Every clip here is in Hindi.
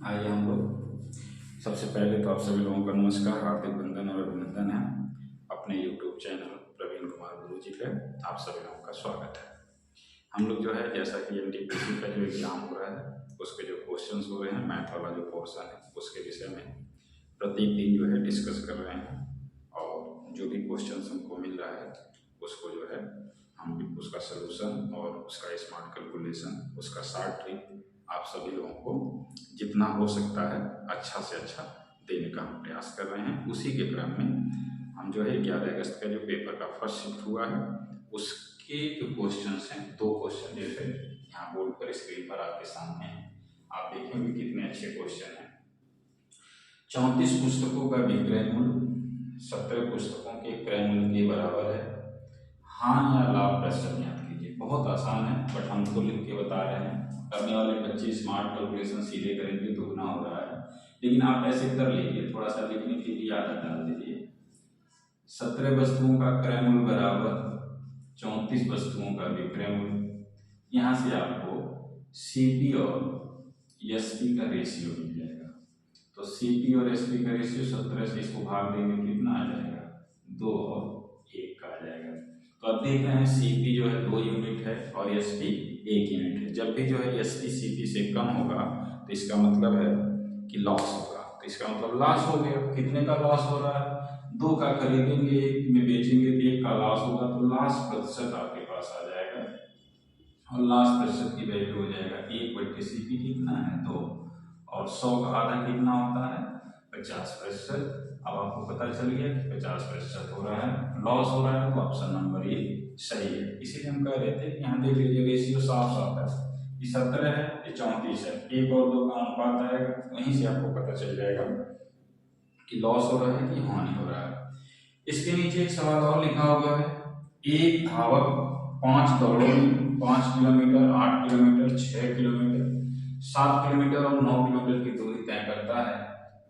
आइए हम लोग सबसे पहले तो आप सभी लोगों का नमस्कार, हार्दिक वंदन और अभिनंदन है। अपने YouTube चैनल प्रवीण कुमार गुरु जी पे आप सभी लोगों का स्वागत है। हम लोग जो है जैसा कि NTPC का जो एग्जाम हो रहा है उसके जो क्वेश्चंस हो रहे हैं, मैथ वाला जो पोर्शन है उसके विषय में प्रत्येक दिन जो है डिस्कस कर रहे हैं और जो भी क्वेश्चंस हमको मिल रहा है उसको जो है हम उसका सलूशन और उसका स्मार्ट कैलकुलेशन, उसका शॉर्ट ट्रिक आप सभी लोगों को जितना हो सकता है अच्छा से अच्छा देने का हम प्रयास कर रहे हैं। उसी के क्रम में हम जो है 11 अगस्त का जो पेपर का फर्स्ट शिफ्ट हुआ है उसके जो क्वेश्चंस हैं, 2 क्वेश्चन जैसे यहाँ बोर्ड पर स्क्रीन पर आपके सामने हैं, आप देखेंगे कितने अच्छे क्वेश्चन हैं। 34 पुस्तकों का विक्रय मूल्य 17 पुस्तकों के क्रय मूल्य के बराबर है। हाँ या ला प्रश्न याद कीजिए। बहुत आसान है बट हम तो लिख के बता रहे हैं। करने वाले बच्चे स्मार्ट कैलकुलेशन सीधे करेंगे तो गुना हो रहा है, लेकिन आप ऐसे कर लीजिए, थोड़ा सा लिखने की भी आदत डाल दीजिए। 17 वस्तुओं का क्रय मूल्य बराबर 34 वस्तुओं का विक्रय मूल्य। यहाँ से आपको सीपी और एसपी का रेशियो मिल जाएगा। तो सीपी और एसपी का रेशियो 17 से इसको भाग देंगे कितना आ जाएगा, 2 और 1 का आ जाएगा। तो अब देख रहे हैं सीपी जो है 2 यूनिट है और एसपी 1 यूनिट है। जब भी जो है एसपी सीपी से कम होगा तो इसका मतलब है कि लॉस होगा। तो इसका मतलब लॉस हो गया। कितने का लॉस हो रहा है, 2 का खरीदेंगे 1 में बेचेंगे तो 1 का लॉस होगा। तो लॉस प्रतिशत आपके पास आ जाएगा और लॉस प्रतिशत की वैल्यू हो जाएगा 1/CP कितना है 2 और 100 का आधा कितना होता है 50%। अब आपको पता चल गया कि 50% हो रहा है, लॉस हो रहा है, तो ऑप्शन नंबर ये सही है। इसीलिए हम कह रहे थे कि यहाँ देख लीजिए रेशियो साफ साफ है, ये 17 है, ये 34 है, 1 और 2 का अनुपात आएगा, वहीं से आपको पता चल जाएगा कि लॉस हो रहा है कि हानि हो रहा है। इसके नीचे एक सवाल और लिखा हुआ है, एक धावक 5 दौड़ों में 5 किलोमीटर, 8 किलोमीटर, 6 किलोमीटर, 7 किलोमीटर और 9 किलोमीटर की दूरी तय करता है।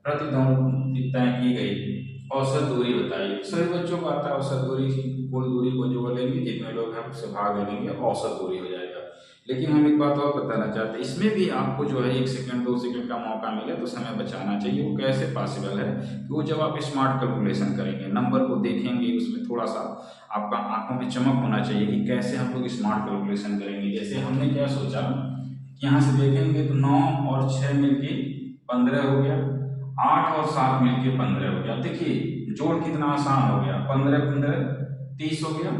प्रति दौड़ तय की गई औसत दूरी बताइए। सभी बच्चों को आता है औसत दूरी, कुल दूरी को जो लेंगे जितने लोग हैं उससे भाग दे देंगे, औसत दूरी हो जाएगा। लेकिन हम एक बात और बताना चाहते हैं, इसमें भी आपको जो है 1 सेकंड 2 सेकंड का मौका मिले तो समय बचाना चाहिए। वो कैसे पॉसिबल है कि वो जब आप स्मार्ट कैलकुलेशन करेंगे, नंबर को देखेंगे, उसमें थोड़ा सा आपका आंखों में चमक होना चाहिए कि कैसे हम लोग स्मार्ट कैलकुलेशन करेंगे। जैसे हमने क्या सोचा कि यहाँ से देखेंगे तो 9 और 6 मिलके 15 हो गया, 8 और 7 मिलके 15 हो गया। देखिए जोड़ कितना आसान हो गया, 15 15 30 हो गया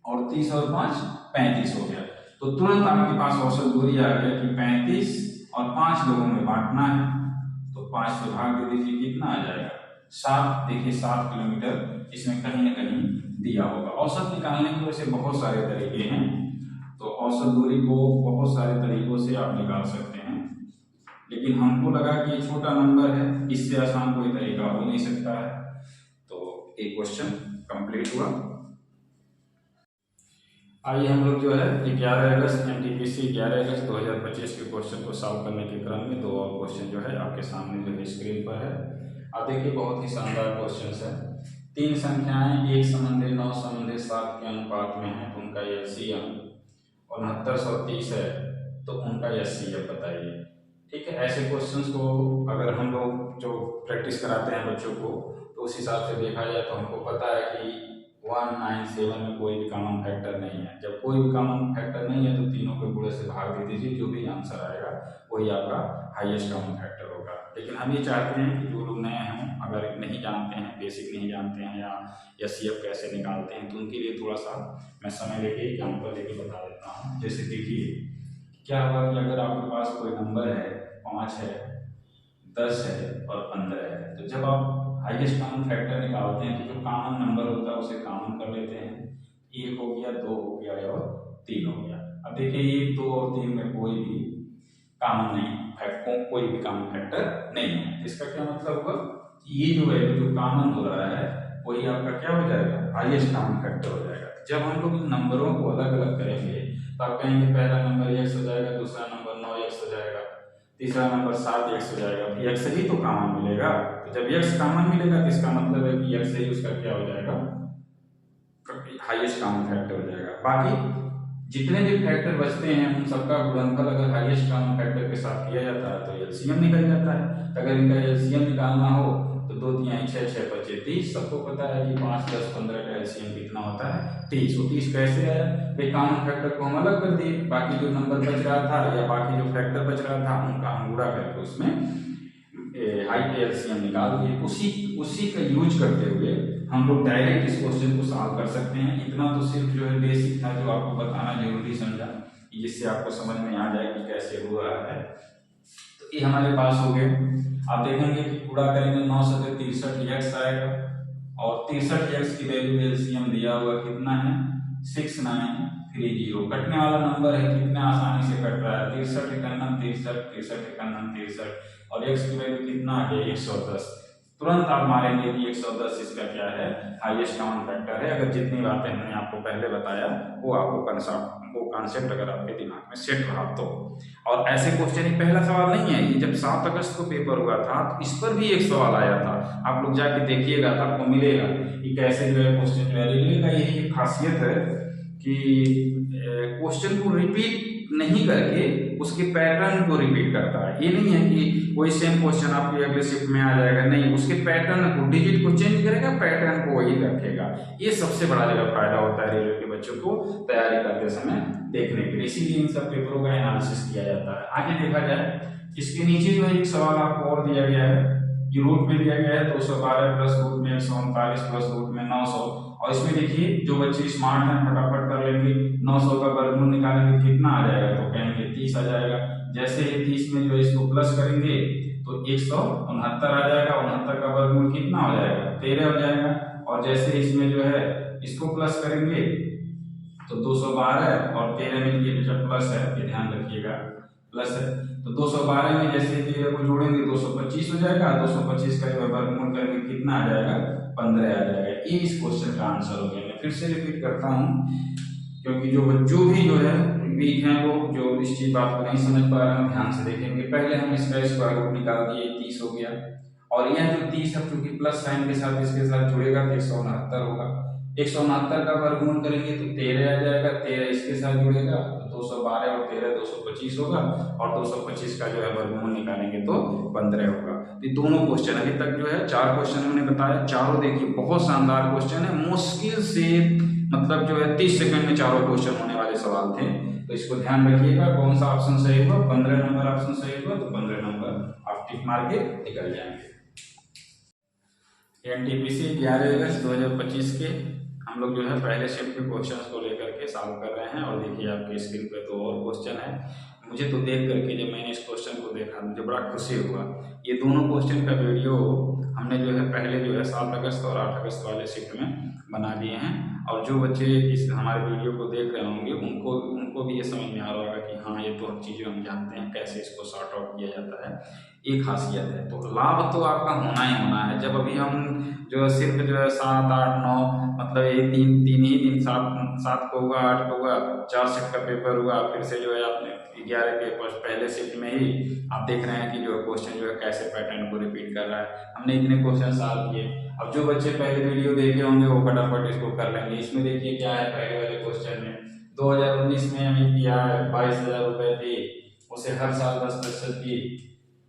और 30 और 5 35 हो गया। तो तुरंत आपके पास औसत दूरी आ गया कि 35 और 5 लोगों में बांटना है, तो 5 से भाग दे दीजिए, कितना आ जाएगा 7। देखिए 7 किलोमीटर इसमें कहीं ना कहीं दिया होगा। औसत निकालने के वैसे बहुत सारे तरीके हैं, तो औसत दूरी को बहुत सारे तरीकों से आप निकाल सकते हैं, लेकिन हमको लगा कि ये छोटा नंबर है, इससे आसान कोई तरीका हो नहीं सकता है। तो एक क्वेश्चन कंप्लीट हुआ। आइए हम लोग जो है 11 अगस्त NTPC 11 अगस्त 2025 के क्वेश्चन को सॉल्व करने के क्रम में 2 और क्वेश्चन जो है आपके सामने जो है स्क्रीन पर है। आप देखिए बहुत ही शानदार क्वेश्चन है। 3 संख्याएं 1 संबंधी 9 संबंधी 7 के अनुपात में है, तो उनका LCM 6930 है, तो उनका HCF बताइए। ठीक है, ऐसे क्वेश्चंस को अगर हम लोग जो प्रैक्टिस कराते हैं बच्चों को तो उस हिसाब से देखा जाए तो हमको पता है कि 197 में कोई भी कॉमन फैक्टर नहीं है। जब कोई भी कॉमन फैक्टर नहीं है तो तीनों के गुणे से भाग दे दीजिए, जो भी आंसर आएगा वही आपका हाईएस्ट कॉमन फैक्टर होगा। लेकिन हम ये चाहते हैं कि जो लोग नए हों, अगर नहीं जानते हैं, बेसिक नहीं जानते हैं या HCF कैसे निकालते हैं, तो उनके लिए थोड़ा सा मैं समय लेके एग्जाम्पल लेके बता देता हूँ। जैसे देखिए क्या हुआ कि अगर आपके पास कोई नंबर है 5 है, 10 है और 15 है, तो जब आप हाईएस्ट कॉमन फैक्टर निकालते हैं तो जो कॉमन नंबर होता है उसे कॉमन कर लेते हैं। 1 हो गया, 2 हो गया और 3 हो गया। अब देखिए 1 2 और 3 में कोई भी कॉमन नहीं, कोई भी कॉमन फैक्टर नहीं है। इसका क्या मतलब हुआ, ये जो वैल्यू जो कॉमन हो रहा है वही आपका क्या हो जाएगा, हाईएस्ट कॉमन फैक्टर हो जाएगा। जब हम लोग इन नंबरों को अलग अलग करेंगे तो आप कहेंगे पहला नंबर x हो जाएगा, दूसरा नंबर 9x हो जाएगा, तीसरा नंबर 7x हो जाएगा। तो x ही तो कॉमन मिलेगा, तो जब x कॉमन मिलेगा तो इसका मतलब है कि x ही उसका क्या हो जाएगा, हाईएस्ट कॉमन फैक्टर हो जाएगा। बाकी जितने भी फैक्टर बचते हैं उन सबका गुणनफल अगर हाईएस्ट कॉमन फैक्टर के साथ किया जाता है तो एलसीएम निकल जाता है। अगर इनका एलसीएम निकालना हो तो 2 3 6 6 बचे 30। सबको पता है कि 5 10 15 का एलसीएम कितना होता है 30। वो 30 कैसे आया भाई, कॉमन फैक्टर को हम अलग कर दिए, बाकी जो नंबर बच रहा था या बाकी जो फैक्टर बच रहा था उनका हम गुणा करके उसमें हाई एलसीएम निकाल दिए। उसी का यूज करते हुए हम लोग डायरेक्ट इस क्वेश्चन को सॉल्व कर सकते हैं। इतना तो सिर्फ जो है बेसिक था जो आपको बताना जरूरी समझा, जिससे आपको समझ में आ जाए कि कैसे हो रहा है। तो ये हमारे पास हो गए। आप देखेंगे कि पूरा करेंगे 9 से 63 एक्स आएगा और 63 एक्स की वैल्यू एलसीएम दिया हुआ कितना है 6930। कटने वाला नंबर है, कितना आसानी से कट रहा है 63 इक्यावन 63 63 इक्यावन 63 और एक्स की वैल्यू कितना है 110। तुरंत आप मारेंगे कि 110 इसका क्या है हाईएस्ट कॉमन फैक्टर है। अगर जितनी बातें हमने आपको पहले बताया वो कॉन्सेप्ट अगर आपके दिमाग में सेट रहा तो। और ऐसे क्वेश्चन ही पहला सवाल नहीं है, ये जब 7 अगस्त को पेपर हुआ था तो इस पर भी एक सवाल आया था। आप लोग जाके देखिएगा तो आपको मिलेगा कि कैसे जो है क्वेश्चन जो है रेलवे का यही एक खासियत है कि क्वेश्चन को रिपीट नहीं करके उसके पैटर्न को रिपीट करता है। ये नहीं है कि वही सेम क्वेश्चन आपके अगले शिफ्ट में आ जाएगा, नहीं, उसके पैटर्न को डिजिट को चेंज करेगा, पैटर्न को वही रखेगा। ये सबसे बड़ा जगह फायदा होता है रेलवे के बच्चों को तैयारी करते समय देखने के लिए, इसीलिए इन सब पेपरों का एनालिसिस किया जाता है। आगे देखा जाए, इसके नीचे जो है एक सवाल आपको और दिया गया है कि रूट में दिया गया है 212 प्लस रूट में 139 प्लस रूट में 900। और इसमें देखिए जो बच्चे स्मार्ट हैं फटाफट कर लेंगे, 900 का वर्गमूल निकालेंगे कितना आ जाएगा तो कहेंगे 30 आ जाएगा। जैसे ही 30 में जो है इसको प्लस करेंगे तो 169 आ जाएगा, 69 का वर्गमूल कितना हो जाएगा 13 हो जाएगा। और जैसे इसमें जो है इसको प्लस करेंगे तो 212 और 13 में ये जो प्लस है ये ध्यान रखिएगा प्लस है, तो 212 में जैसे 13 को जोड़ेंगे 225 हो जाएगा, 225 का जो वर्गमूल करेंगे कितना आ जाएगा 15 आ जाएगा। ये इस क्वेश्चन का आंसर हो गया। मैं फिर से रिपीट करता हूँ क्योंकि जो बच्चों भी जो है वीक हैं वो जो इस चीज बात को नहीं समझ पा रहे हैं ध्यान से देखेंगे। पहले हम इसका स्क्वायर रूट निकाल दिए 30 हो गया और यह जो 30 है क्योंकि प्लस साइन के साथ इसके साथ जुड़ेगा तो 169 होगा। 169 का वर्गमूल करेंगे तो 13 आ जाएगा, 13 इसके साथ जुड़ेगा तो 212 और 13 225 होगा और 225 का जो है वर्गमूल निकालेंगे तो 15 होगा। ये दोनों क्वेश्चन अभी तक जो है 4 क्वेश्चन हमने बताया, चारों देखिए बहुत शानदार क्वेश्चन है। मुश्किल से मतलब जो है 30 सेकंड में चारों क्वेश्चन होने वाले सवाल थे, तो इसको ध्यान रखिएगा। कौन सा ऑप्शन सही हुआ 15 नंबर ऑप्शन सही हुआ तो 15 नंबर आप टिक मार के निकल जाएंगे। एनटीपीसी 11 अगस्त 2025 के हम लोग जो है पहले शिफ्ट के क्वेश्चंस को लेकर के सॉल्व कर रहे हैं। और देखिए आपके स्क्रीन पे तो और क्वेश्चन है। मुझे तो देख करके जब मैंने इस क्वेश्चन को देखा मुझे बड़ा खुशी हुआ। ये दोनों क्वेश्चन का वीडियो हमने जो है पहले जो है 7 अगस्त और 8 अगस्त वाले शिफ्ट में बना दिए हैं। और जो बच्चे इस हमारे वीडियो को देख रहे होंगे उनको भी ये समझ में आ रहा होगा कि हाँ ये तो चीज़ें हम जानते हैं कैसे इसको सॉर्ट आउट किया जाता है। ये खासियत है। तो लाभ तो आपका होना ही होना है। जब अभी हम जो सिर्फ जो है 7 8 9 मतलब ये तीन ही दिन 7 को हुआ 8 को हुआ 4 शिफ्ट का पेपर हुआ, फिर से जो है आपने 11 के पहले शिफ्ट में ही आप देख रहे हैं कि जो क्वेश्चन जो है कैसे पैटर्न को रिपीट कर रहा है। हमने इतने क्वेश्चन सॉल्व किए। अब जो बच्चे पहले वीडियो देखे होंगे वो फटाफट इसको कर लेंगे। इसमें देखिए क्या है पहले वाले क्वेश्चन में 2019 में हमें किया है 22,000 रुपए थी, उसे हर साल 10% की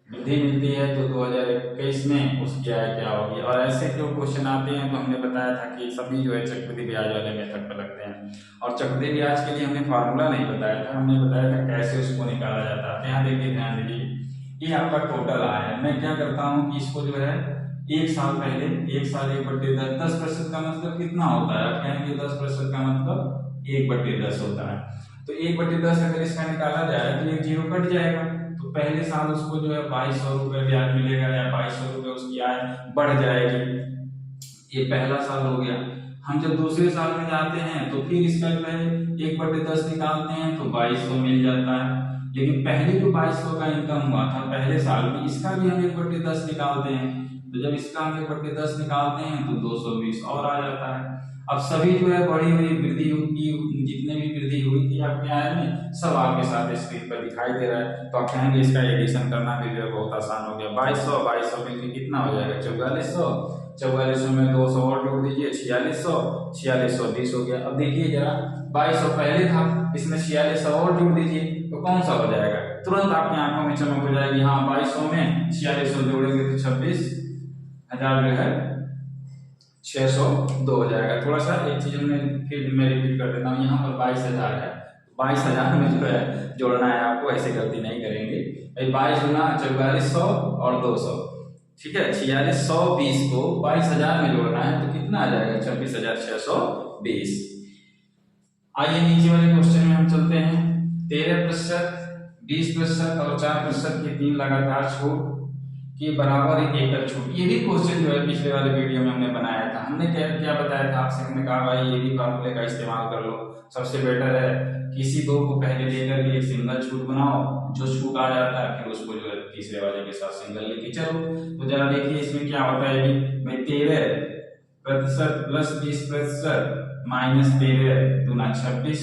वृद्धि मिलती है, तो 2021 में उसकी आय क्या होगी। और ऐसे जो क्वेश्चन आते हैं तो हमने बताया था कि सभी जो है चक्रवृद्धि ब्याज वाले मेथड पर लगते हैं। और चक्रवृद्धि ब्याज के लिए हमने फार्मूला नहीं बताया था, हमने बताया था कैसे उसको निकाला जाता है। यहाँ देखिए ध्यान दीजिए, ये आपका टोटल आया है। मैं क्या करता हूँ कि इसको जो है एक साल पहले 1 साल 1/10 10% का मतलब कितना होता है, आप कहेंगे 10% का मतलब 1/10 होता है। तो 1/10 अगर इसका निकाला जाए तो एक जीरो कट जाएगा, तो पहले साल उसको जो है 2200 रुपये ब्याज मिलेगा या 2200 रुपये उसकी आय बढ़ जाएगी। ये पहला साल हो गया। हम जब दूसरे साल में जाते हैं तो फिर इसका जो है 1/10 निकालते हैं तो 2200 मिल जाता है। लेकिन पहले जो 2200 का इनकम हुआ था पहले साल में, इसका भी हम 1/10 निकालते हैं। तो जब इसका हम 1/10 निकालते हैं तो 220 और आ जाता है। अब सभी जो है बढ़ी हुई वृद्धि की जितने भी वृद्धि हुई थी आपके आय में सब आपके साथ स्क्रीन पर दिखाई दे रहा है। तो आप कहेंगे इसका एडिशन करना भी जो है बहुत आसान हो गया। 2200 मिलकर कितना हो जाएगा 4400, 4400 में 200 और जोड़ दीजिए 4600, 4620 हो गया। अब देखिए जरा 2200 पहले था, इसमें 4600 और जोड़ दीजिए तो कौन सा हो जाएगा, तुरंत आपकी आंखों में चमक हो जाएगी। हाँ 2200 में 4600 जोड़ेंगे तो 26,000 जो है 602 हो जाएगा। थोड़ा सा एक चीज हमने फिर मैं रिपीट कर देता हूँ, यहाँ पर 22,000 है, 22,000 में जो है जोड़ना है आपको, ऐसे गलती नहीं करेंगे। 22 गुना 4400 और 200, ठीक है, 4620 को 22,000 में जोड़ना है तो कितना आ जाएगा, 26,620। आइए नीचे वाले क्वेश्चन में हम चलते हैं। 13%, 20% और 4% की 3 लगातार छूट के बराबर एक एकल छूट। ये भी क्वेश्चन जो है पिछले वाले वीडियो में हमने बनाया था। हमने क्या बताया था आपसे, हमने कहा भाई ये भी फार्मूले का इस्तेमाल कर लो, सबसे बेटर है किसी दो को पहले लेकर के एक सिंगल छूट बनाओ, जो छूट आ जाता है फिर उसको जो है तीसरे वाले के साथ सिंगल लेके चलो। तो जरा देखिए इसमें क्या होता है भाई, 13% प्लस 20% माइनस 13 दूना 26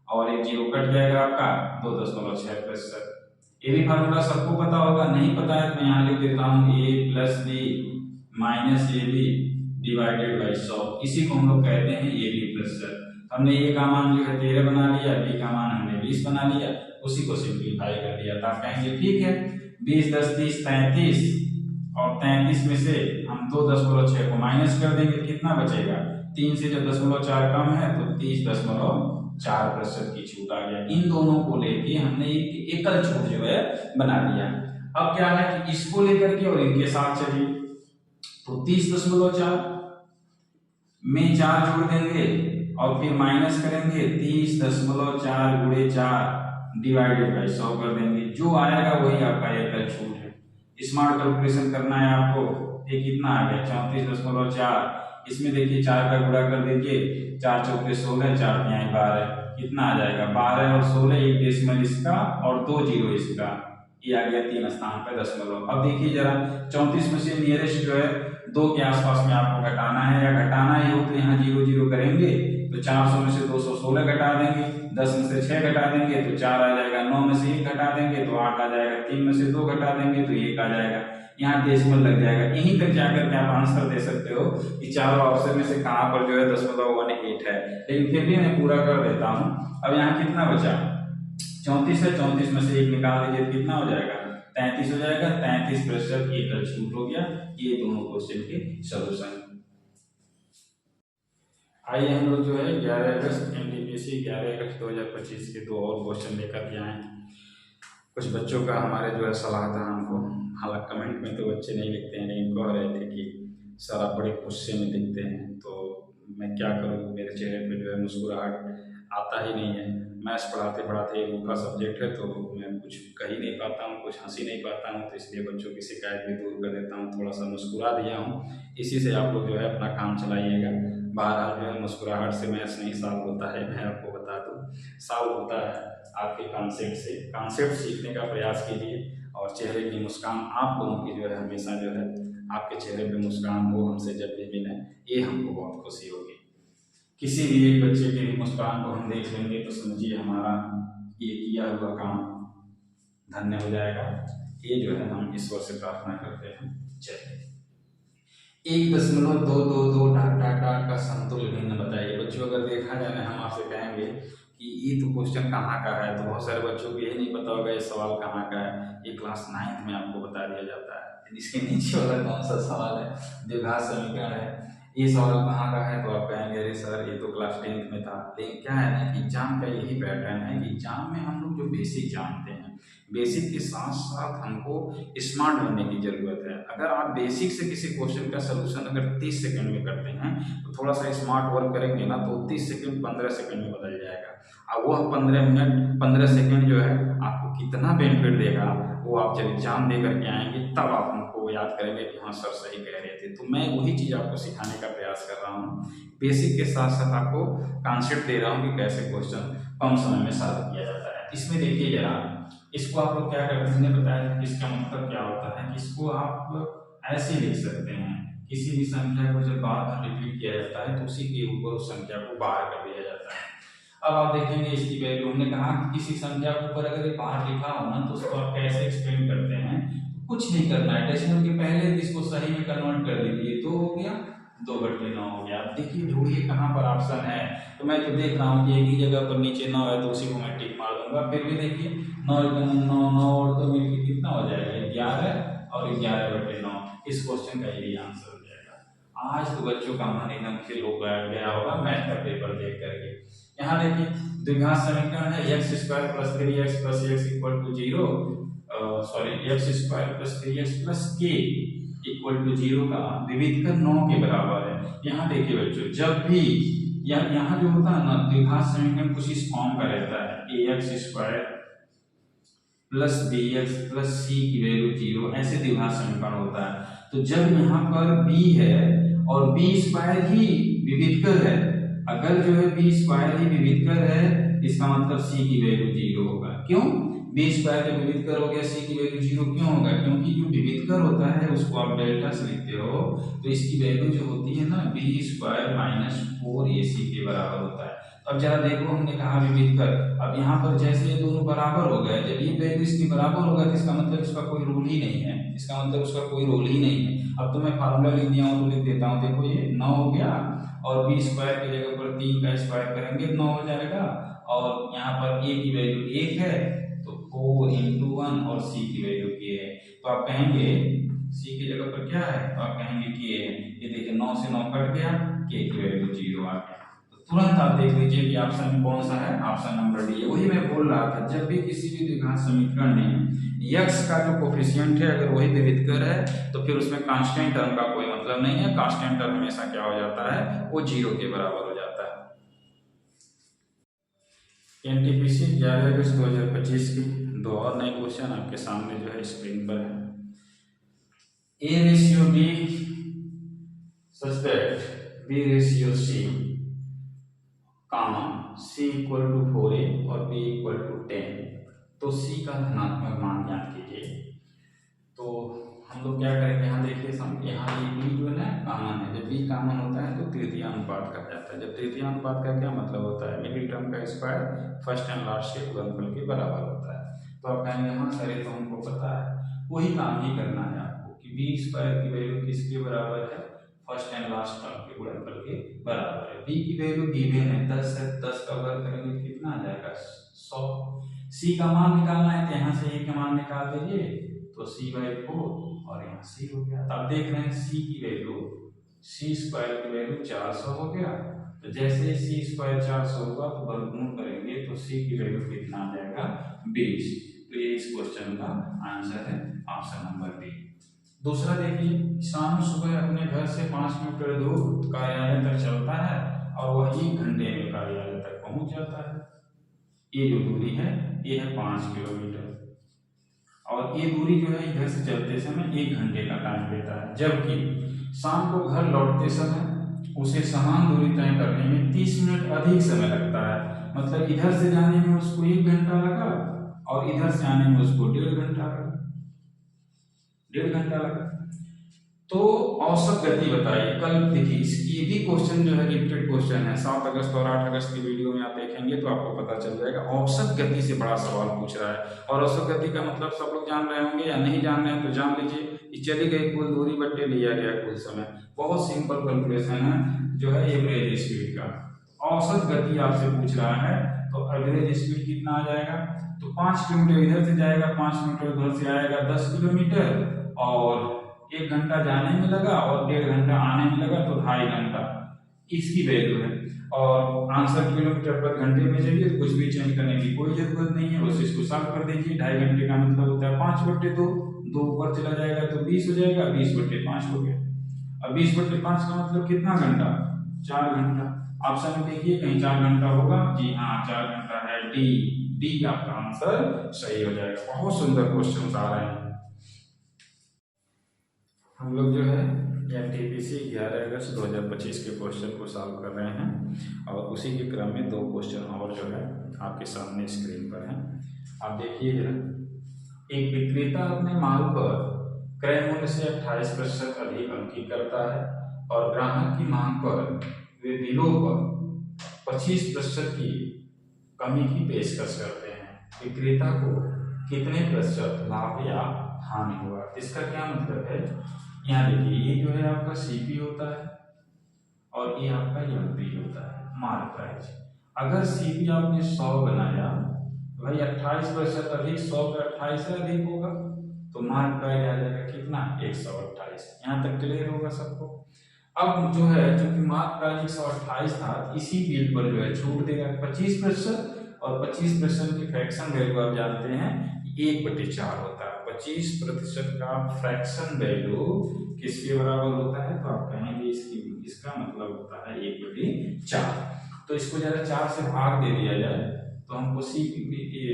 और एक जीरो कट जाएगा आपका 2.6%। ये भी फार्मूला सबको पता होगा, नहीं पता है तो मैं यहाँ लिख देता हूँ a plus B minus A B divided by 100, इसी को हम लोग कहते हैं ए बी प्लस सर। हमने ए का मान जो है 13 बना लिया, बी का मान हमने 20 बना लिया, उसी को सिंप्लीफाई कर दिया। तो आप कहेंगे ठीक है 20 10 30 33 और 33 में से हम 2.6 को माइनस कर देंगे, कितना बचेगा, 3 से जब 0.4 कम है तो 30.4% की छूट आ गया। इन दोनों को लेके हमने एक एकल छूट जो है बना दिया। अब क्या है कि इसको लेकर के और इनके साथ चलिए, तो 30.4 में 4 जोड़ देंगे और फिर माइनस करेंगे 30.4 गुणे 4 डिवाइडेड बाई 100 कर देंगे, जो आएगा वही आपका एकल छूट है। स्मार्ट कैलकुलेशन करना है आपको, ये कितना आ गया 34.4, इसमें देखिए 4 का गुणा कर दीजिए, 4 चौके 16, 4 तिहाई 12, कितना आ जाएगा 12 और 16, एक डेसिमल इसका और 2 जीरो इसका, ये आ गया 3 स्थान पे दशमलव। अब देखिए जरा 34 में से नियरेस्ट जो है 2 के आसपास में आपको घटाना है, या घटाना ही हो तो यहाँ 0 0 करेंगे तो 400 में से 216 घटा देंगे, 10 में से 6 घटा देंगे तो 4 आ जाएगा, 9 में से 1 घटा देंगे तो 8 आ जाएगा, 3 में से 2 घटा देंगे तो 1 आ जाएगा, यहाँ डेसिमल लग जाएगा। यहीं तक जाकर के आप आंसर दे सकते हो कि चारों ऑप्शन में से कहाँ पर जो है 0.18 है, लेकिन फिर भी मैं पूरा कर देता हूँ। अब यहाँ कितना बचा, 34 है, 34 में से 1 निकाल दीजिए, कितना हो जाएगा 33 हो जाएगा, 33% एकल छूट हो गया। ये दोनों क्वेश्चन के सॉल्यूशन। आइए हम लोग जो है 11 अगस्त एनटीपीसी 11 अगस्त 2025 के 2 और क्वेश्चन लेकर के आए। कुछ बच्चों का हमारे जो है सलाह था हमको, हालांकि कमेंट में तो बच्चे नहीं लिखते हैं, लेकिन कह रहे थे कि सर आप बड़े गुस्से में दिखते हैं, तो मैं क्या करूँ, मेरे चेहरे पे जो है मुस्कुराहट आता ही नहीं है। मैथ्स पढ़ाते पढ़ाते रूखा सब्जेक्ट है तो मैं कुछ कह ही नहीं पाता हूँ, कुछ हंसी नहीं पाता हूँ, तो इसलिए बच्चों की शिकायत भी दूर कर देता हूँ, थोड़ा सा मुस्कुरा दिया हूँ। इसी से आप लोग जो है अपना काम चलाइएगा। बहरहाल जो है मुस्कुराहट से मैथ्स नहीं सॉल्व होता है, मैं आपको बता दूँ, सॉल्व होता है आपके कॉन्सेप्ट से। कॉन्सेप्ट सीखने का प्रयास कीजिए और चेहरे की मुस्कान आप लोगों की जो है हमेशा जो है आपके चेहरे पे मुस्कान हो हमसे जब भी मिले, ये हमको बहुत खुशी होगी। किसी भी एक बच्चे के भी मुस्कान को हम देख लेंगे तो समझिए हमारा ये किया हुआ काम धन्य हो जाएगा। ये जो है हम ईश्वर से प्रार्थना करते हैं। चलिए 1.222 डाट डाट डाट का समतुल्य भिन्न बताइए। बच्चों अगर देखा जाए हम आपसे कहेंगे कि ये तो क्वेश्चन कहाँ का है, तो बहुत सारे बच्चों को ये नहीं पता होगा ये सवाल कहाँ का है। ये क्लास 9th में आपको बता दिया जाता है। इसके नीचे वाला कौन सा सवाल है, द्विघात समीकरण है, ये सवाल कहाँ का है, तो आप कहेंगे अरे सर ये तो क्लास 10th में था। लेकिन क्या है ना कि एग्जाम का यही पैटर्न है कि एग्जाम में हम लोग जो बेसिक जानते हैं, बेसिक के साथ साथ हमको स्मार्ट बनने की जरूरत है। अगर आप बेसिक से किसी क्वेश्चन का सलूशन अगर 30 सेकंड में करते हैं तो थोड़ा सा स्मार्ट वर्क करेंगे ना तो 30 सेकंड 15 सेकंड में बदल जाएगा। अब वह 15 मिनट 15 सेकंड जो है आपको कितना बेनिफिट देगा, वो आप जब एग्जाम दे करके आएंगे तब आप हमको याद करेंगे कि हाँ सर सही कह रहे थे। तो मैं वही चीज़ आपको सिखाने का प्रयास कर रहा हूँ। बेसिक के साथ साथ आपको कॉन्सेप्ट दे रहा हूँ कि कैसे क्वेश्चन कम समय में सॉल्व किया जाता है। इसमें देखिए जरा, इसको आप लोग क्या करते हैं, मैंने बताया कि इसका मतलब क्या होता है कि इसको आप ऐसे लिख सकते हैं, किसी भी संख्या को जब बार बार रिपीट किया जाता है तो उसी के ऊपर उस संख्या को बाहर कर दिया जाता है। अब आप देखेंगे इसकी वैल्यू, हमने कहा कि किसी संख्या के ऊपर अगर बाहर लिखा हो ना तो उसको आप कैसे एक्सप्लेन करते हैं, कुछ नहीं करना है, डेसिमल के पहले इसको सही में कन्वर्ट कर दीजिए, 2 हो गया 2/9 हो गया। अब देखिए ढूंढिए कहाँ पर ऑप्शन है, तो मैं तो देख रहा हूँ कि एक ही जगह पर नीचे 9 है तो उसी को मैं टिक मार दूंगा। फिर भी देखिए 9 9 9 और तो मिलकर कितना हो जाएगा 11 और 11/9। इस क्वेश्चन का यही आंसर हो जाएगा। आज तो बच्चों का मन एकदम खिल हो गया होगा मैथ का पेपर देख करके। यहाँ देखिए द्विघात समीकरण है x² + 3x + x = 0, sorry x² + 3x + k = 0 का विविध कर 9 के बराबर है। यहाँ देखिए बच्चों जब भी यहाँ जो होता है ना द्विघात समीकरण कुछ इस फॉर्म का रहता है ax² + bx + c की वैल्यू 0, ऐसे द्विघात समीकरण होता है। तो जब यहाँ पर b है और b² ही विविधकर है, अगर जो है b² ही विविधकर है इसका मतलब c की वैल्यू 0 होगा। क्यों b² जब विविधकर हो गया c की वैल्यू 0 क्यों होगा? क्योंकि जो विविधकर होता है उसको आप डेल्टा से लिखते हो तो इसकी वैल्यू जो होती है ना b² - 4ac के बराबर होता है। अब जरा देखो हमने कहा विविधकर, अब यहाँ पर जैसे ये दोनों बराबर हो गए, जब ये वैल्यू इसकी बराबर होगा तो इसका मतलब इसका कोई रूल ही नहीं है, इसका मतलब उसका कोई रोल ही नहीं है। अब तो मैं फार्मूला लिख दिया हूँ तो लिख देता हूँ। देखो ये 9 हो गया और b² की जगह पर 3 का स्क्वायर करेंगे 9 हो जाएगा, और यहाँ पर a की वैल्यू 1 है तो 4 × 1 और c की वैल्यू k है, तो आप कहेंगे c की जगह पर क्या है, तो आप कहेंगे k है। ये देखिए 9 से 9 कट गया, k की वैल्यू 0 आ गया। तुरंत आप देख लीजिए कि ऑप्शन में कौन सा है, ऑप्शन नंबर डी है। वही मैं बोल रहा था जब भी किसी भी द्विघात समीकरण में x का जो कोफिशिएंट है अगर वही विविधकर है तो फिर उसमें कांस्टेंट टर्म का कोई मतलब नहीं है। कांस्टेंट टर्म हमेशा क्या हो जाता है, वो 0 के बराबर हो जाता है। एनटीपीसी 11 अगस्त 2025 की दो और नए क्वेश्चन आपके सामने जो है स्क्रीन पर है। a/b suspect b/c c = 4a और b = 10, तो c का धनात्मक मान ज्ञात कीजिए। तो हम लोग क्या करेंगे, यहाँ देखिए यहाँ ये b जो है ना कॉमन है, जब b कॉमन होता है तो तृतीय अनुपात कहा जाता है। जब तृतीय अनुपात का क्या मतलब होता है, मिडिल टर्म का स्क्वायर फर्स्ट एंड लास्ट के गुणनफल के बराबर होता है। तो आप कहेंगे हाँ सर ये तो हमको पता है, वही काम ही करना है आपको कि b² की वैल्यू किसके बराबर है, फर्स्ट एंड लास्ट टर्म के गुणनफल के बराबर है। b की वैल्यू गिवन है 10 है, 10 का वर्ग करेंगे तो कितना आ जाएगा 100। c का मान निकालना है तो यहाँ से a का मान निकाल दीजिए तो c/4 और यहाँ c हो गया। अब देख रहे हैं c की वैल्यू c² की वैल्यू 400 हो गया, तो जैसे c² 400 होगा तो वर्गमूल करेंगे तो c की वैल्यू कितना आ जाएगा 20। तो ये इस क्वेश्चन का आंसर है ऑप्शन नंबर बी। दूसरा देखिए किसान सुबह अपने घर से 5 किलोमीटर दूर कार्यालय तक चलता है और वह 1 घंटे में कार्यालय तक पहुंच जाता है। ये जो दूरी है ये है 5 किलोमीटर और ये दूरी जो है इधर से चलते समय 1 घंटे का टाइम लेता है, जबकि शाम को घर लौटते समय उसे समान दूरी तय करने में 30 मिनट अधिक समय लगता है। मतलब इधर से जाने में उसको 1 घंटा लगा और इधर से आने में उसको 1.5 घंटा लगा, 1.5 घंटा लगा। तो औसत गति बताइए। कल देखिए इसकी भी क्वेश्चन जो है रिपीटेड क्वेश्चन है, 7 अगस्त और 8 अगस्त की वीडियो में आप देखेंगे तो आपको पता चल जाएगा। औसत गति से बड़ा सवाल पूछ रहा है और औसत गति का मतलब सब लोग जान रहे होंगे या नहीं जान रहे हैं तो जान लीजिए। चली गई कुल दूरी बट्टे लिया गया कुल समय। बहुत सिंपल कैलकुलेशन है जो है एवरेज स्पीड का। औसत गति आपसे पूछ रहा है तो एवरेज स्पीड कितना आ जाएगा, तो 5 किलोमीटर इधर से जाएगा, 5 किलोमीटर उधर से आएगा 10 किलोमीटर और 1 घंटा जाने में लगा और 1.5 घंटा आने में लगा तो 2.5 घंटा इसकी वैल्यू है। और आंसर किलोमीटर पर घंटे में चाहिए तो कुछ भी चेंज करने की कोई जरूरत नहीं है, बस इसको सॉल्व कर दीजिए। 2.5 घंटे का मतलब होता है 5/2, 2 ऊपर चला जाएगा तो 20 हो जाएगा, 20/5 हो गया। अब 20/5 का मतलब कितना घंटा, 4 घंटा। ऑप्शन में देखिए कहीं 4 घंटा होगा, जी हाँ 4 घंटा है, डी आपका आंसर सही हो जाएगा। बहुत सुंदर क्वेश्चन आ रहे हैं। हम लोग जो है एनटीपीसी 11 अगस्त 2025 के क्वेश्चन को सॉल्व कर रहे हैं और उसी के क्रम में 2 क्वेश्चन और जो है आपके सामने स्क्रीन पर हैं। आप देखिए जरा, एक विक्रेता अपने माल पर क्रय मूल्य से 28% अधिक अंकित करता है और ग्राहक की मांग पर वे बिलों पर 25% की कमी की पेशकश करते हैं। विक्रेता को कितने प्रतिशत लाभ या हानि हुआ। इसका क्या मतलब है, यहाँ देखिए ये जो है आपका सीपी होता है और ये आपका एमपी होता है मार्क प्राइस। अगर सीपी आपने 100 बनाया, भाई 28% अधिक 100 पे 28 से अधिक होगा तो मार्क प्राइस आ जाएगा कितना 128। यहाँ तक क्लियर होगा सबको। अब जो है जो कि मार्क प्राइस 128 था, इसी बिल पर जो है छूट देगा 25%, और 25% की फ्रैक्शन वैल्यू आप जानते हैं 1/4 होता है। 25% का फ्रैक्शन वैल्यू किसके बराबर होता है, तो आप कहेंगे इसका मतलब होता है 1/4। तो इसको जरा 4 से भाग दे दिया जाए तो हमको सी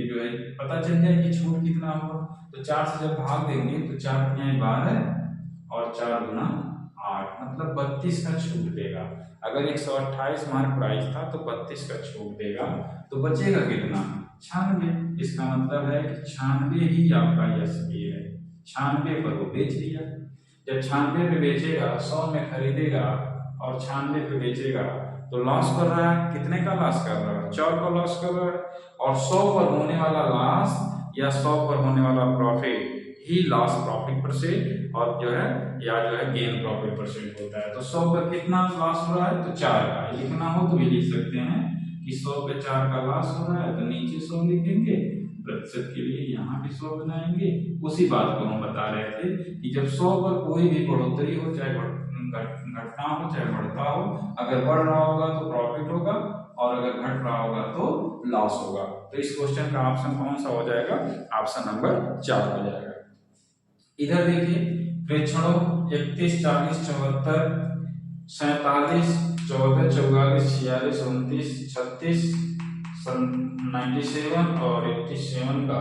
जो है पता चल जाए कि छूट कितना होगा। तो 4 से जब भाग देंगे तो 4 × 12 और 4 × 8 मतलब 32 का छूट देगा। अगर 128 मार्क प्राइस था तो 32 का छूट देगा, तो बचेगा कितना 96। इसका मतलब है कि 96 ही आपका एसपी है। 96 पर वो बेच दिया। जब 96 पे बेचेगा, 100 में खरीदेगा और 96 पे बेचेगा तो लॉस कर रहा है। कितने का लॉस कर रहा है, 4 का लॉस कर रहा है। और 100 पर होने वाला लॉस या 100 पर होने वाला प्रॉफिट ही लॉस प्रॉफिट परसेंट और जो है या जो है गेन प्रॉफिट परसेंट होता है। तो 100 पर कितना लॉस हो रहा है, तो 4 का। लिखना हो तो भी लिख सकते हैं कि 100 पे 4 का लॉस हो रहा है, तो नीचे 100 लिखेंगे, प्रतिशत के लिए यहाँ भी 100 बनाएंगे। उसी बात को हम बता रहे थे कि जब 100 पर कोई भी बढ़ोतरी हो, चाहे घटना हो चाहे बढ़ता हो, अगर बढ़ रहा होगा तो प्रॉफिट होगा और अगर घट रहा होगा तो लॉस होगा। तो इस क्वेश्चन का ऑप्शन कौन सा हो जाएगा, ऑप्शन नंबर 4 हो जाएगा। इधर देखिए प्रेक्षणों 31, 40, 74, 47, 14, 44, 46, 29, 36, 97 और 87 का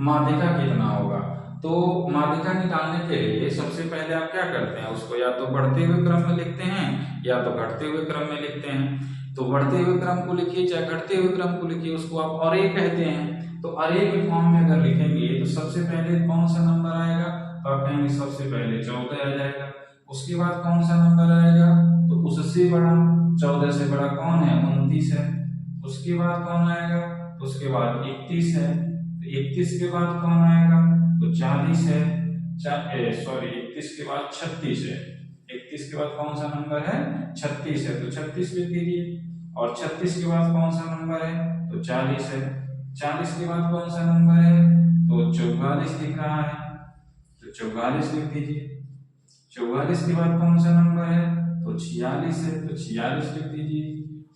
माध्यिका कितना होगा। तो माध्यिका निकालने के लिए सबसे पहले आप क्या करते हैं, उसको या तो बढ़ते हुए क्रम में लिखते हैं या तो घटते हुए क्रम में लिखते हैं। तो बढ़ते हुए क्रम को लिखिए चाहे घटते हुए क्रम को लिखिए, उसको आप अरे कहते हैं। तो अरे के फॉर्म में अगर लिखेंगे तो सबसे पहले कौन सा नंबर आएगा, तो आप कहेंगे सबसे पहले 14 आ जाएगा। उसके बाद कौन सा नंबर आएगा, तो उससे बड़ा, 14 से बड़ा कौन है, 29 है। उसके बाद कौन आएगा, तो उसके बाद 31 है। तो 31 के बाद कौन आएगा, तो 40 है। 31 के बाद 36 है। 31 के बाद कौन सा नंबर है, 36 है, तो 36 लिख दीजिए। और 36 के बाद कौन सा नंबर है, तो 40 है। 40 के बाद कौन सा नंबर है, तो 44 दिख रहा है, तो 44 लिख दीजिए। 44 के बाद कौन सा नंबर है, तो 46 है, तो 46 लिख दीजिए।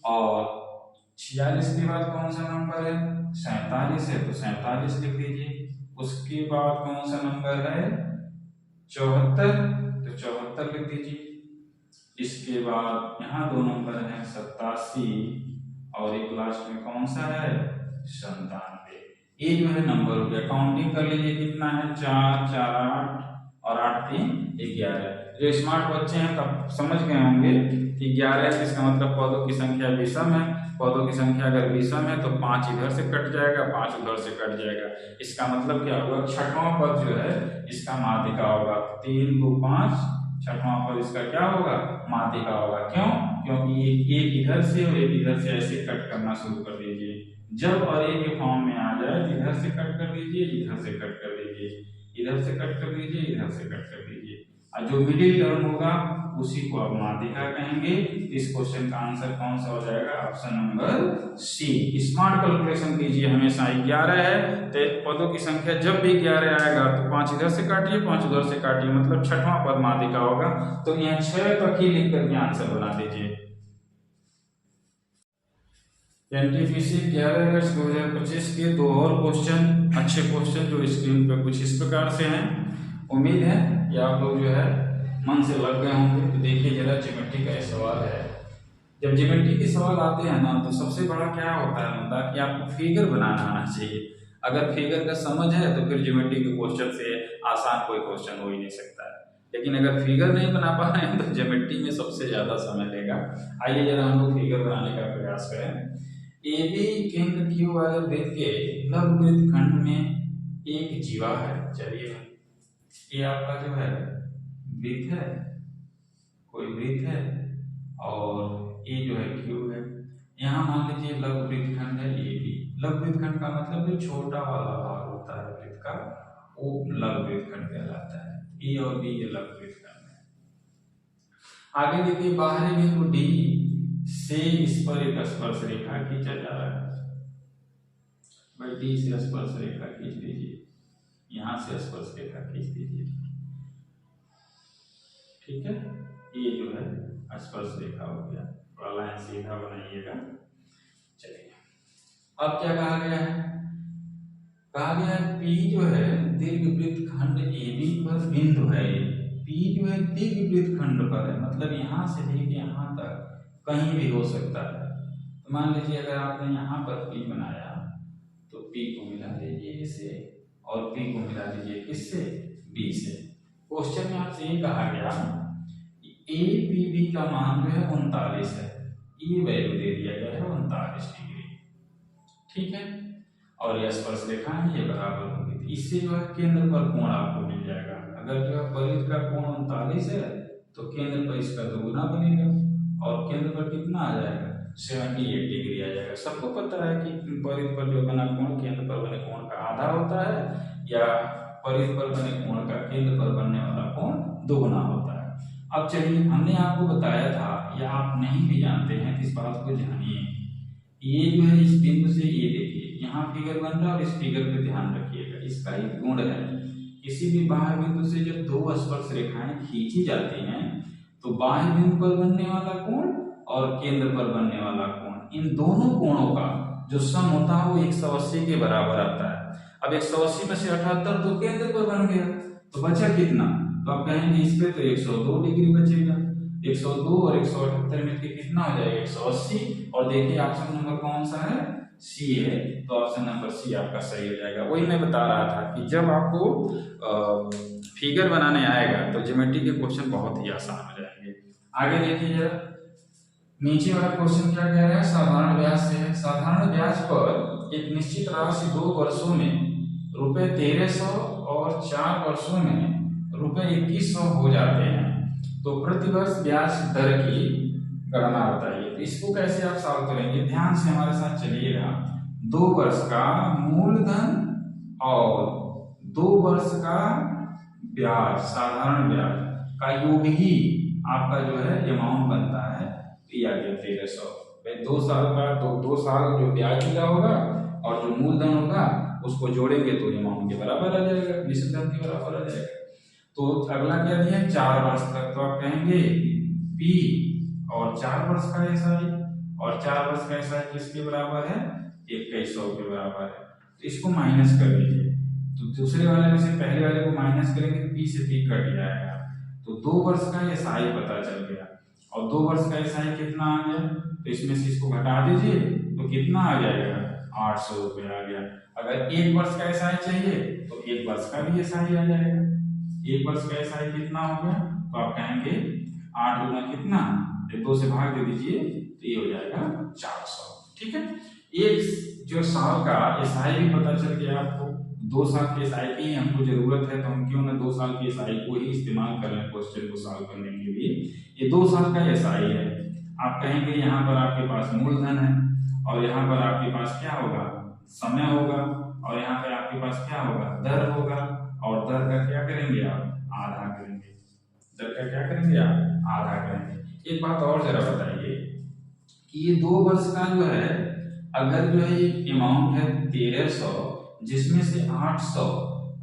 और 46 के बाद कौन सा नंबर है, 47 है, तो 47 लिख दीजिए। उसके बाद कौन सा नंबर है, 74, तो 74 लिख दीजिए। इसके बाद यहाँ 2 नंबर हैं 87 और एक लास्ट में कौन सा है, 97। ये जो है नंबर हो गया। काउंटिंग कर लीजिए कितना है, 4, 4, 8 और 8, 3, 11। जो स्मार्ट बच्चे हैं तब समझ गए होंगे कि 11 इसका मतलब पदों की संख्या विषम है। पदों की संख्या अगर विषम है तो 5 इधर से कट जाएगा, 5 उधर से कट जाएगा। इसका मतलब क्या होगा, छठवां पद जो है इसका माध्यिका होगा। 3, 2, 5, छठवां पद इसका क्या होगा, माध्यिका होगा। क्यों, क्योंकि एक इधर से और एक इधर से ऐसे कट करना शुरू कर दीजिए। जब अरे के फॉर्म में आ जाए तो इधर से कट कर दीजिए, इधर से कट कर दीजिए, इधर से कट कर दीजिए, इधर से कट कर दीजिए, और जो मिडिल टर्म होगा उसी को आप माध्यिका कहेंगे। इस क्वेश्चन का आंसर कौन सा हो जाएगा, option number C. Smart calculation कीजिए हमेशा। 11 है तो पदों की संख्या जब भी 11 आएगा तो 5 इधर से काटिए, 5 उधर से काटिए, मतलब छठवां पद माध्यिका होगा। तो यहाँ 6 तक ही लिख करके आंसर बना दीजिए। एनटीपीसी 11 अगस्त 2025 के 2 और क्वेश्चन, अच्छे क्वेश्चन जो स्क्रीन पे कुछ इस प्रकार से हैं। उम्मीद है कि आप लोग जो है मन से लग गए होंगे। तो देखिए जरा ज्योमेट्री का सवाल है। जब ज्योमेट्री के सवाल आते हैं ना तो सबसे बड़ा क्या होता है मुद्दा कि आपको फिगर बनाना आना चाहिए। अगर फिगर का समझ है तो फिर ज्योमेट्री के क्वेश्चन से आसान कोई क्वेश्चन हो ही नहीं सकता है। लेकिन अगर फिगर नहीं बना पा रहे हैं तो ज्योमेट्री में सबसे ज्यादा समय लेगा। आइए जरा हम लोग फिगर बनाने का प्रयास करें। AB केंद्र Q वाले वृत्त के लघु वृत्त खंड में एक जीवा है। चलिए ये आपका जो है वृत्त है, कोई वृत्त है, और ये जो है Q है। यहाँ मान लीजिए लघु वृत्त खंड है AB। लघु वृत्त खंड का मतलब जो छोटा वाला भाग होता है वृत्त का, वो लघु वृत्त खंड कहलाता है। E और B ये लघु वृत्त खंड है। आगे देखिए बाहरी बिंदु डी से इस पर एक स्पर्श रेखा खींचा जा रहा है। भाई डी से स्पर्श रेखा खींच दीजिए, यहां से स्पर्श रेखा खींच दीजिए। ठीक है, ये जो है स्पर्श रेखा हो गया, थोड़ा लाइन सीधा बनाइएगा। चलिए अब क्या कहा गया है, कहा गया है P जो है दीर्घवृत्त खंड AB पर बिंदु है। P जो है दीर्घवृत्त खंड पर है, मतलब यहां से लेके यहां तक कहीं भी हो सकता है। तो मान लीजिए अगर आपने यहाँ पर P बनाया तो P को मिला दीजिए इसे और P को मिला दीजिए किससे, B से। क्वेश्चन में आपसे ये कहा गया ए पी बी का मान जो है 39 है, ये वैल्यू दे दिया गया है 39 डिग्री। ठीक है, और यह स्पर्श रेखा है ये बराबर होगी, इससे जो है केंद्र पर कोण आपको मिल जाएगा। अगर जो है परिध का कोण 39 है तो केंद्र पर इसका दोगुना बनेगा और केंद्र पर कितना आ जाएगा, 78 डिग्री आ जाएगा। सबको पता है कि परिध पर जो बना कोण केंद्र पर बने कोण का आधा होता है, या परिध पर बने कोण का केंद्र पर बनने वाला कोण दोगुना होता है। अब चलिए, हमने आपको बताया था, या आप नहीं भी जानते हैं तो इस बात को जानिए, ये जो है इस बिंदु से ये देखिए यहाँ फिगर बन रहा है और इस फिगर पे ध्यान रखिएगा, इसका एक गुण है, किसी भी बाह्य बिंदु से जब दो स्पर्श रेखाएं खींची जाती हैं तो बाह्य बिंदु पर बनने वाला कोण और केंद्र पर बनने वाला कोण, इन दोनों कोणों का जो सम होता है वो 180 के बराबर आता है। अब 180 में से 78 तो केंद्र पर बन गया, तो बचा कितना, तो आप कहेंगे इस पे तो 102 डिग्री बचेगा। 102 और 178 मिलकर कितना हो जाएगा, 180। और देखिए ऑप्शन नंबर कौन सा है, सी है, तो ऑप्शन नंबर सी आपका सही हो जाएगा। वही मैं बता रहा था कि जब आपको फिगर बनाने आएगा तो ज्योमेट्री के क्वेश्चन बहुत ही आसान हो जाएंगे। आगे देखिए जरा, नीचे वाला क्वेश्चन क्या कह रहा है, साधारण ब्याज से है। साधारण ब्याज पर एक निश्चित राशि 2 वर्षों में रुपए 1300 और 4 वर्षों में रुपए 2100 हो जाते हैं, तो प्रतिवर्ष ब्याज दर की गणना बताइए। तो इसको कैसे आप सॉल्व करेंगे, ध्यान से हमारे साथ चलिएगा। 2 वर्ष का मूलधन और 2 वर्ष का ब्याज, साधारण ब्याज का योग ही आपका जो है अमाउंट बनता है, ये आ गया 1300। 2 साल का 2 साल जो ब्याज मिला होगा और जो मूलधन होगा उसको जोड़ेंगे तो अमाउंट के बराबर आ जाएगा, निश्चित धन के बराबर आ जाएगा। तो अगला क्या दिया, 4 वर्ष तक, तो आप कहेंगे P और 4 वर्ष का एसआई, और 4 वर्ष का एसआई किसके बराबर है, 2100 के बराबर है। तो इसको माइनस कर लीजिए, तो दूसरे वाले में से पहले वाले को माइनस करेंगे P से P कट जाएगा, तो 2 वर्ष का एसआई पता चल गया। और 2 वर्ष का एसआई कितना आ गया, तो इसमें से इसको घटा दीजिए तो कितना आ जाएगा, 800 रुपये आ गया। अगर 1 वर्ष का एसआई चाहिए तो 1 वर्ष का भी एसआई आ जाएगा। 1 वर्ष का एसआई कितना हो गया, तो आप कहेंगे 8 गुना कितना, 2 से भाग दे दीजिए तो ये हो जाएगा 400। ठीक है, एक जो साल का एसआई भी पता चल गया आपको, 2 साल के एसआई की हमको जरूरत है, तो हम क्यों ना 2 साल के एसआई को ही इस्तेमाल कर रहे हैं क्वेश्चन को सॉल्व करने के लिए। ये 2 साल का एसआई है, आप कहेंगे यहाँ पर आपके पास मूलधन है और यहाँ पर आपके पास क्या होगा, समय होगा, और यहाँ पे आपके पास क्या होगा, दर होगा, और दर का क्या करेंगे आप, आधा करेंगे। दर का क्या करेंगे आप, आधा करेंगे। एक बात और जरा बताइए कि ये 2 वर्ष का जो है, अगर जो है ये अमाउंट है 1300, जिसमें से 800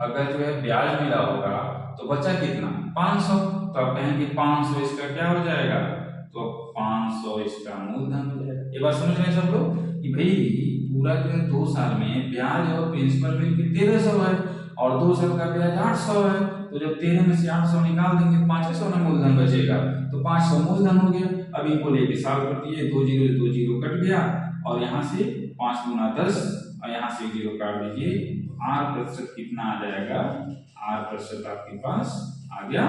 अगर जो है ब्याज मिला होगा तो बचा कितना, 500। तो आप कहेंगे 500 इसका क्या हो जाएगा, तो 500 इसका मूलधन हो जाएगा। एक बात समझ रहे हैं सब लोग कि भाई पूरा जो है 2 साल में ब्याज और प्रिंसिपल मिलकर 1300 है और 2 साल का ब्याज 800 है, तो जब 13 में से 800 निकाल देंगे 500 ना मूलधन बचेगा, तो 500 मूलधन हो गया। अब इनको लेके सॉल्व कर दिए, 2 जीरो कट गया और यहाँ से 5 गुना 10 और यहाँ से 0 काट दीजिए, R% कितना आ जाएगा, R% आपके पास आ गया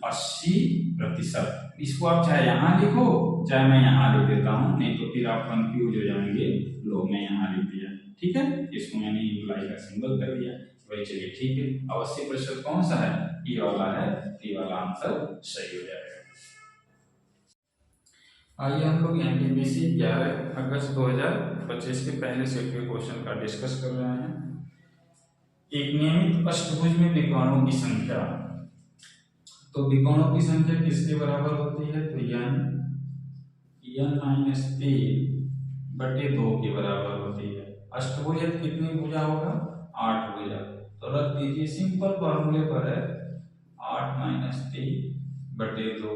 80%। इसको आप चाहे यहाँ लिखो चाहे मैं यहाँ लिख देता हूँ, नहीं तो फिर आप कंफ्यूज हो जाएंगे, लो मैं यहाँ लिख दिया। ठीक है, इसको मैंने इम्प्लाई का सिंबल कर दिया। वही चलिए ठीक है, अब 80% कौन सा है, ये वाला है, ये वाला आंसर सही हो जाएगा। आइए हम लोग एनटीपीसी 11 अगस्त 2025 के पहले सेट के क्वेश्चन का डिस्कस कर रहे हैं। एक नियमित अष्टभुज में विकर्णों की संख्या तो विकोणों की संख्या किसके बराबर होती है? तो n माइनस 3/2 के बराबर होती है। अष्टभुज कितनी भुजा होगा? 8 भुजा। तो रख दीजिए, सिंपल फॉर्मूले पर है 8 माइनस 3/2।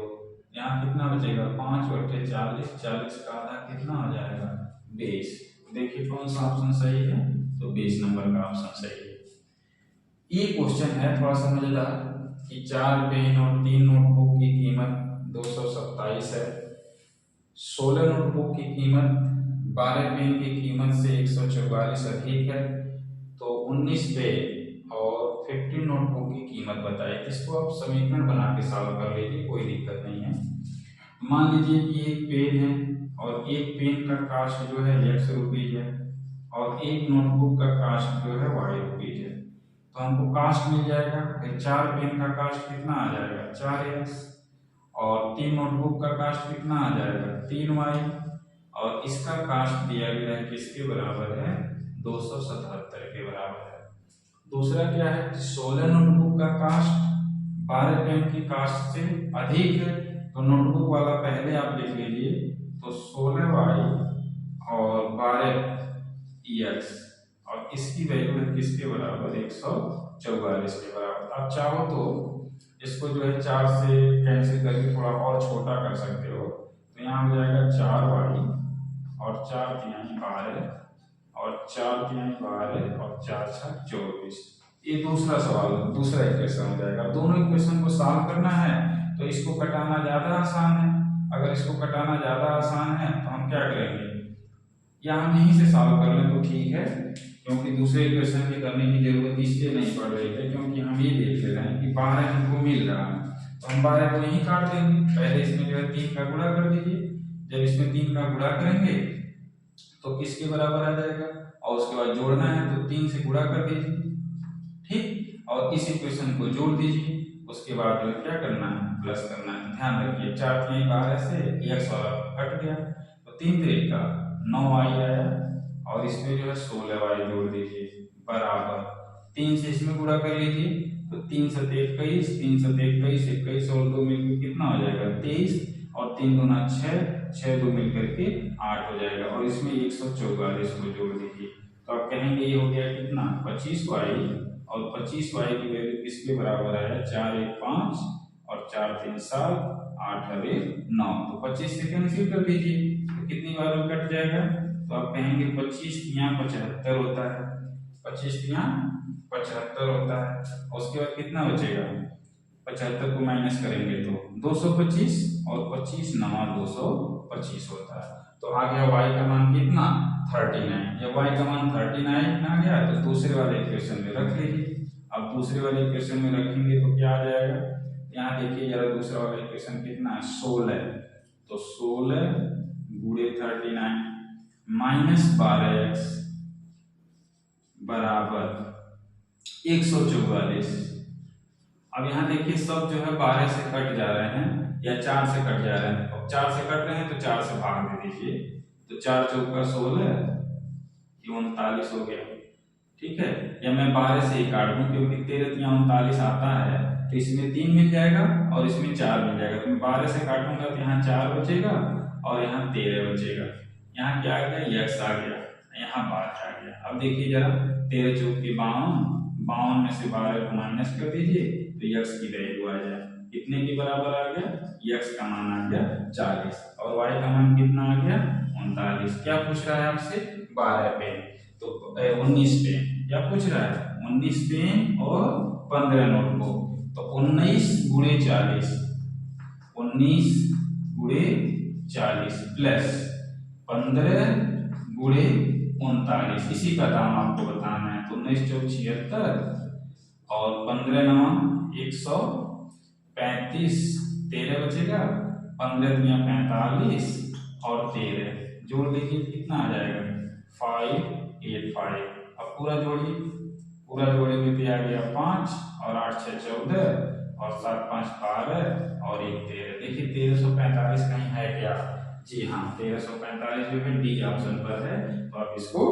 यहाँ कितना बचेगा? 5/40, 40 का आधा कितना हो जाएगा? 20। देखिए कौन सा ऑप्शन सही है? तो 20 नंबर का ऑप्शन सही है। ये क्वेश्चन है थोड़ा समझदार कि 4 पेन और 3 नोटबुक की कीमत 227 है। 16 नोटबुक की कीमत 12 पेन की कीमत से 144 अधिक है। तो 19 पेन और 15 नोटबुक की कीमत बताइए। इसको आप समीकरण बना के सॉल्व कर लीजिए, कोई दिक्कत नहीं है। मान लीजिए कि एक पेन है और एक पेन का कास्ट जो है ₹X है और एक नोटबुक का कास्ट जो है Y है। तो हमको कास्ट मिल जाएगा। फिर 4 पेन का कास्ट कितना आ जाएगा? 4X। और 3 नोटबुक का कास्ट कितना आ जाएगा? 3Y। और इसका कास्ट दिया गया है किसके बराबर है? 277 के बराबर है। दूसरा क्या है? 16 नोटबुक का कास्ट 12 पेन की कास्ट से अधिक है। तो नोटबुक वाला पहले आप लिख लीजिए। तो 16Y और 12X और इसकी वैल्यू है किसके बराबर? 144 के बराबर। आप चाहो तो इसको जो है 4 से कैंसिल करके थोड़ा और छोटा कर सकते हो। तो यहाँ हो जाएगा 4Y और 4 तिहाई 12 और 4 तिहाई 12 और 4 छक 24। ये दूसरा सवाल, दूसरा इक्वेशन हो जाएगा। दोनों इक्वेशन को सॉल्व करना है तो इसको कटाना ज्यादा आसान है। अगर इसको कटाना ज्यादा आसान है तो हम क्या करेंगे? या हम यहीं से सॉल्व कर लें तो ठीक है, क्योंकि दूसरे इक्वेशन के करने की जरूरत इसलिए नहीं पड़ रही है क्योंकि हम ये देख ले रहे हैं कि 12 हमको मिल रहा है। तो हम 12 को यहीं काट देंगे। पहले इसमें जो है 3 का गुणा कर दीजिए। जब इसमें 3 का गुणा करेंगे तो किसके बराबर आ जाएगा? और उसके बाद जोड़ना है तो 3 से गुणा कर दीजिए, ठीक। और इस इक्वेशन को जोड़ दीजिए। उसके बाद जो क्या करना है? प्लस करना है। ध्यान रखिए 4 तिहाई 12 से x वाला कट गया तो 3 3 का 9y आया और इसमें जो है 16y जोड़ दीजिए बराबर 3 से इसमें गुणा कर लीजिए। तो 3 7 21, 3 7 21, 21 और 2 मिलकर कितना हो जाएगा? 23 और 3 दूना 6, 6 2 मिलकर के 8 हो जाएगा और इसमें 144 को जोड़ दीजिए। तो आप कहेंगे ये हो गया कितना? 25y और 25y की वैल्यू किसके बराबर है? 4 1 5 और 4 3 7, 8 और 1 9। तो 25 से कैंसिल कर दीजिए तो कितनी बार में कट जाएगा? तो आप कहेंगे 25 तिहाई 75 होता है। 25 तिहाई 75 होता है। उसके बाद कितना बचेगा? 75 को माइनस करेंगे तो 225 और 25 9 225 होता है। तो आ गया y का मान कितना? 39। जब y का मान 39 आ गया तो दूसरे वाले इक्वेशन में रख लीजिए। अब दूसरे वाले इक्वेशन में रखेंगे तो क्या आ जाएगा? यहाँ देखिए जरा दूसरा वाला इक्वेशन कितना है? 16। तो 16 गुणे 39 माइनस 12x बराबर 144। अब यहाँ देखिए सब जो है 12 से कट जा रहे हैं या 4 से कट जा रहे हैं। अब 4 से कट रहे हैं तो 4 से भाग दे दीजिए। तो 4 चौका 16 39 हो गया, ठीक है। या मैं 12 से ही काट दूं क्योंकि 13 तिहाई 39 आता है तो इसमें 3 मिल जाएगा और इसमें 4 मिल जाएगा। तो मैं 12 से काटूंगा तो यहाँ 4 बचेगा और यहाँ 13 बचेगा। यहाँ क्या आ गया? x आ गया, यहाँ 12 आ गया। अब देखिए जरा 13 चौके 52, 52 में से 12 को माइनस कर दीजिए तो x की वैल्यू आ जाए कितने के बराबर आ गया? x का मान आ गया 40 और y का मान कितना आ गया? 39। क्या पूछ रहा है आपसे? 12 पेन तो 19 पेन। क्या पूछ रहा है? 19 पेन और 15 नोटबुक। तो 19 गुणे 40, 19 गुणे 40 प्लस 15 गुणे 39। इसी का दाम आपको बताना है। तो 19 चौक 76 और 15 9 135, 13 बचेगा, 15 दुनिया 45 और 13 जोड़ लीजिए कितना आ जाएगा? 585। अब पूरा जोड़िए, पूरा जोड़ेंगे तो आ गया 5 और 8 6 14 और 7 5 12 और 1 13। देखिए 1345 कहीं है क्या? जी हाँ 1345 जो है डी ऑप्शन पर है। तो आप इसको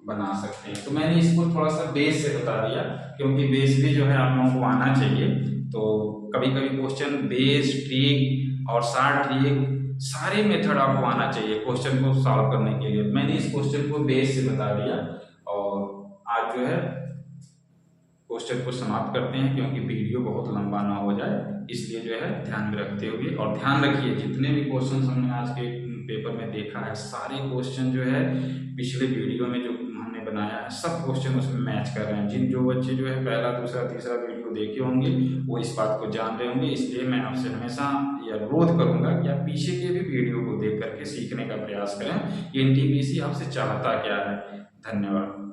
बना सकते हैं। तो मैंने इसको थोड़ा सा बेस से बता दिया क्योंकि बेस भी जो है आप लोगों को आना चाहिए। तो कभी कभी क्वेश्चन बेस, ट्रिक और शार्ट ट्रिक सारे मेथड आपको आना चाहिए क्वेश्चन को सॉल्व करने के लिए। मैंने इस क्वेश्चन को बेस से बता दिया और आज जो है क्वेश्चन को समाप्त करते हैं, क्योंकि वीडियो बहुत लंबा ना हो जाए, इसलिए जो है ध्यान में रखते हुए। और ध्यान रखिए जितने भी क्वेश्चन हमने आज के पेपर में देखा है, सारे क्वेश्चन जो है पिछले वीडियो में जो हमने बनाया है सब क्वेश्चन उसमें मैच कर रहे हैं। जो बच्चे जो है पहला, दूसरा, तीसरा वीडियो देखे होंगे वो इस बात को जान रहे होंगे। इसलिए मैं आपसे हमेशा यह अनुरोध करूंगा कि आप पीछे के भी वीडियो को देख करके सीखने का प्रयास करें। एनटीपीसी आपसे चाहता क्या है। धन्यवाद।